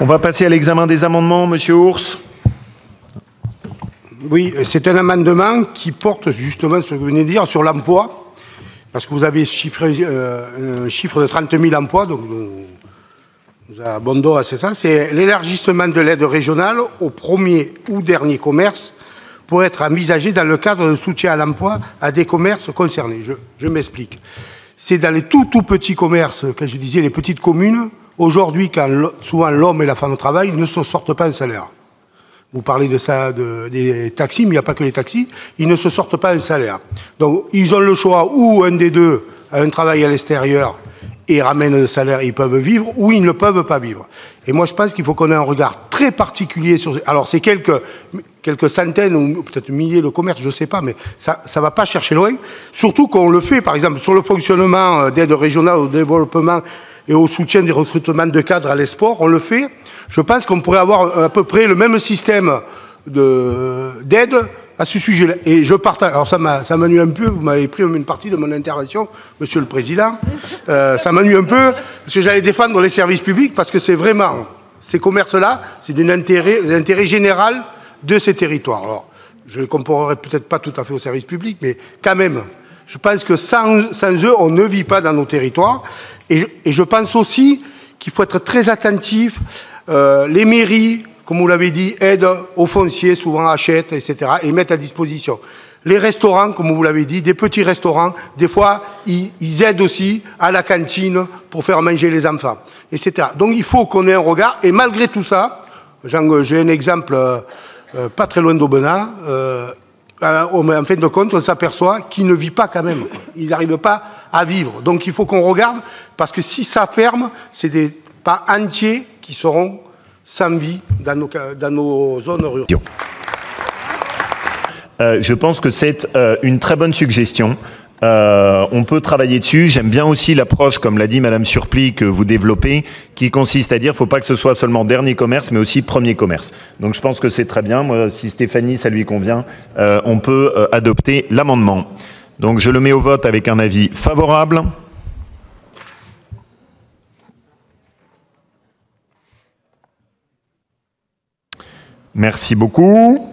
On va passer à l'examen des amendements. Monsieur Ours. Oui, c'est un amendement qui porte justement ce que vous venez de dire sur l'emploi, parce que vous avez chiffré un chiffre de 30 000 emplois, donc nous abondons à ça. C'est l'élargissement de l'aide régionale au premier ou dernier commerce pour être envisagé dans le cadre de soutien à l'emploi à des commerces concernés. Je m'explique. C'est dans les tout petits commerces, quand je disais les petites communes, aujourd'hui, quand souvent l'homme et la femme travaillent, ils ne se sortent pas un salaire. Vous parlez de ça, des taxis, mais il n'y a pas que les taxis, ils ne se sortent pas un salaire. Donc, ils ont le choix, ou un des deux a un travail à l'extérieur et ramène le salaire, ils peuvent vivre, ou ils ne peuvent pas vivre. Et moi, je pense qu'il faut qu'on ait un regard très particulier sur... Alors, c'est quelques centaines ou peut-être milliers de commerces, je ne sais pas, mais ça ne va pas chercher loin. Surtout qu'on le fait, par exemple, sur le fonctionnement d'aide régionale au développement et au soutien des recrutements de cadres à l'export, on le fait. Je pense qu'on pourrait avoir à peu près le même système d'aide à ce sujet-là. Et je partage. Alors ça m'ennuie un peu, vous m'avez pris une partie de mon intervention, Monsieur le Président. Ça m'ennuie un peu, parce que j'allais défendre les services publics, parce que c'est vraiment, ces commerces-là, c'est l'intérêt général de ces territoires. Alors, je ne les comparerai peut-être pas tout à fait aux services publics, mais quand même, je pense que sans eux, on ne vit pas dans nos territoires. Et je pense aussi qu'il faut être très attentif. Les mairies, comme vous l'avez dit, aident aux fonciers, souvent achètent, etc., et mettent à disposition. Les restaurants, comme vous l'avez dit, des petits restaurants, des fois, ils aident aussi à la cantine pour faire manger les enfants, etc. Donc il faut qu'on ait un regard, et malgré tout ça, j'ai un exemple pas très loin d'Aubenas, en fin de compte, on s'aperçoit qu'il ne vit pas quand même. Ils n'arrivent pas à vivre. Donc il faut qu'on regarde, parce que si ça ferme, c'est des pas entiers qui seront sans vie dans nos zones rurales. Je pense que c'est une très bonne suggestion. On peut travailler dessus. J'aime bien aussi l'approche, comme l'a dit Madame Surplis, que vous développez, qui consiste à dire qu'il ne faut pas que ce soit seulement dernier commerce, mais aussi premier commerce. Donc je pense que c'est très bien. Moi, si Stéphanie, ça lui convient, on peut adopter l'amendement. Donc je le mets au vote avec un avis favorable. Merci beaucoup.